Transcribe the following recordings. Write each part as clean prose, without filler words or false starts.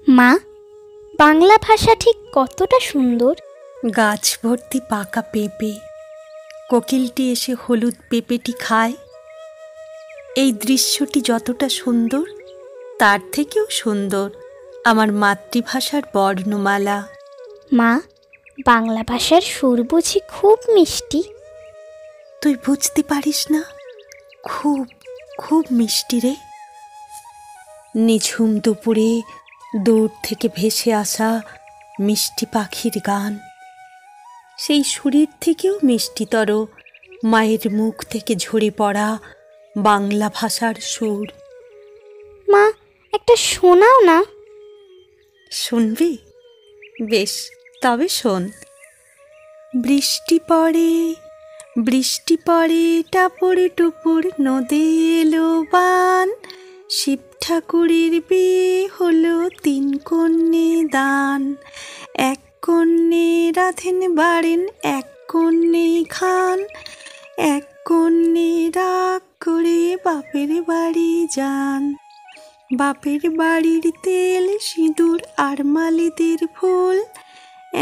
মা, বাংলা ভাষা ঠিক কতটা সুন্দর। গাছ ভর্তি পাকা পেঁপে, কোকিলটি এসে হলুদ পেঁপেটি খায়। এই দৃশ্যটি যতটা সুন্দর, তার থেকেও সুন্দর আমার মাতৃভাষার বর্ণমালা। মা, বাংলা ভাষার সুর বুঝি খুব মিষ্টি? তুই বুঝতে পারিস না? খুব খুব মিষ্টি রে। নিঝুম দুপুরে দূর থেকে ভেসে আসা মিষ্টি পাখির গান, সেই সুরের থেকেও মিষ্টিতর মায়ের মুখ থেকে ঝরে পড়া বাংলা ভাষার সুর। মা, একটা শোনাও না। শুনবি? বেশ, তবে শোন। বৃষ্টি পড়ে, বৃষ্টি পড়ে, টাপুর টুপুর নদে এলো বান। শিব ঠাকুরের বিয়ে হলো 3 কন্যে দান। 1 কন্যে রাধেন বাড়েন, 1 কন্যে খান। 1 কন্যে রাগ করে বাপের বাড়ি যান। বাপের বাড়ির তেল সিঁদুর আর মালিদের ফুল,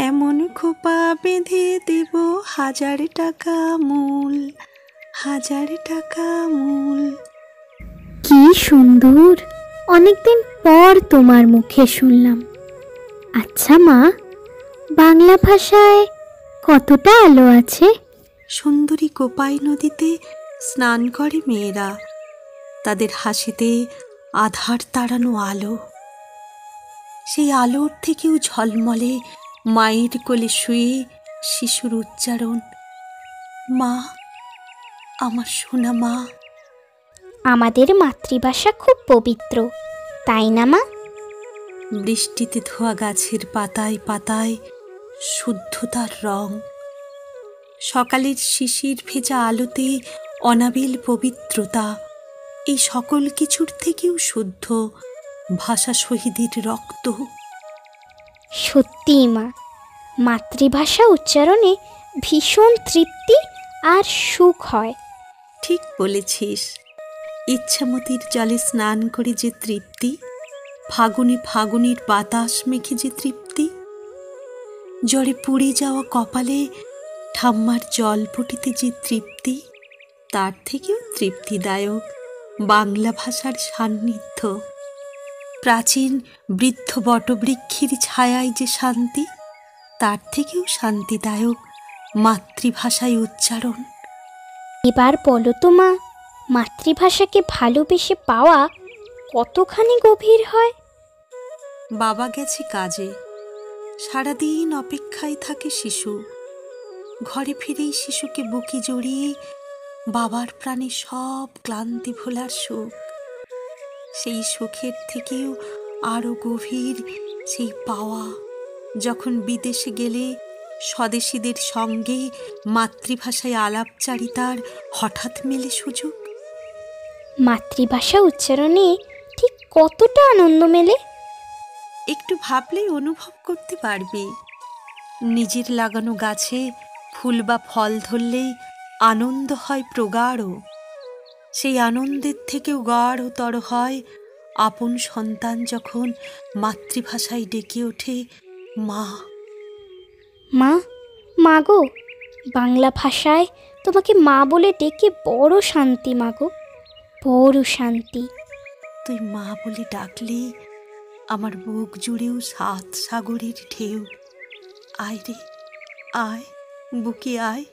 এমন খোপা বেঁধে দেব 1000 টাকা মূল, 1000 টাকা মূল। কি সুন্দর! অনেকদিন পর তোমার মুখে শুনলাম। আচ্ছা মা, বাংলা ভাষায় কতটা আলো আছে? সুন্দরী কোপাই নদীতে স্নান করে মেয়েরা, তাদের হাসিতে আধার তাড়ানো আলো। সেই আলোর থেকেও ঝলমলে মায়ের কোলে শুয়ে শিশুর উচ্চারণ, মা, আমার সোনা মা। আমাদের মাতৃভাষা খুব পবিত্র, তাই না মা? বৃষ্টিতে ধোয়া গাছের পাতায় পাতায় শুদ্ধতার রং, সকালের শিশির ভেজা আলোতে অনাবিল পবিত্রতা। এই সকল কিছুর থেকেও শুদ্ধ ভাষা শহীদের রক্ত। সত্যি মা, মাতৃভাষা উচ্চারণে ভীষণ তৃপ্তি আর সুখ হয়। ঠিক বলেছিস। ইচ্ছামতির জলে স্নান করে যে তৃপ্তি, ফাগুনে ফাগুনের বাতাস মেখে যে তৃপ্তি, জ্বরে পুড়ে যাওয়া কপালে ঠাম্মার জলপটিতে যে তৃপ্তি, তার থেকেও তৃপ্তিদায়ক বাংলা ভাষার সান্নিধ্য। প্রাচীন বৃদ্ধ বটবৃক্ষের ছায়ায় যে শান্তি, তার থেকেও শান্তিদায়ক মাতৃভাষায় উচ্চারণ। এবার বলো তো মা, মাতৃভাষাকে ভালোবেসে পাওয়া কতখানি গভীর হয়? বাবা গেছে কাজে, সারাদিন অপেক্ষায় থাকে শিশু। ঘরে ফিরেই শিশুকে বুকে জড়িয়ে বাবার প্রাণে সব ক্লান্তি ভোলার সুখ। সেই সুখের থেকেও আরো গভীর সেই পাওয়া, যখন বিদেশে গেলে স্বদেশীদের সঙ্গে মাতৃভাষায় আলাপচারিতার হঠাৎ মেলে সুযোগ। মাতৃভাষা উচ্চারণে ঠিক কতটা আনন্দ মেলে! একটু ভাবলেই অনুভব করতে পারবি। নিজের লাগানো গাছে ফুল বা ফল ধরলেই আনন্দ হয় প্রগাঢ়। সেই আনন্দের থেকেও গাঢ়তর হয় আপন সন্তান যখন মাতৃভাষায় ডেকে ওঠে, মা। মা, মাগো, বাংলা ভাষায় তোমাকে মা বলে ডেকে বড় শান্তি মাগো, বড় শান্তি। তুই মা বলে ডাকলে আমার বুক জুড়েও 7 সাগরের ঢেউ। আয় রে, আয়, বুকে আয়,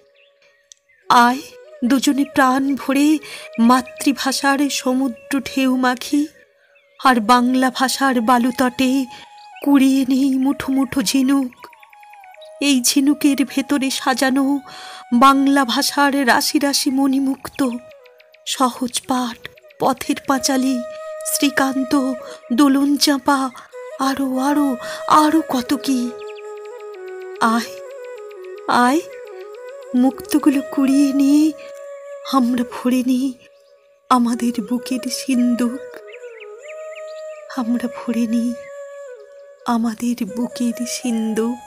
আয়, দুজনে প্রাণ ভরে মাতৃভাষার সমুদ্র ঢেউ মাখি, আর বাংলা ভাষার বালুতটে কুড়িয়ে নেই মুঠো মুঠো ঝিনুক। এই ঝিনুকের ভেতরে সাজানো বাংলা ভাষার রাশি রাশি মণিমুক্ত, সহজ পাঠ, পথের পাঁচালী, শ্রীকান্ত, দোলন চাঁপা, আরো আরো আরো কত কি। আয়, আয়, মুক্তগুলো কুড়িয়ে নিয়ে আমরা ভরে নিই আমাদের বুকের সিন্দুক। আমরা ভরে নিই আমাদের বুকের সিন্দুক।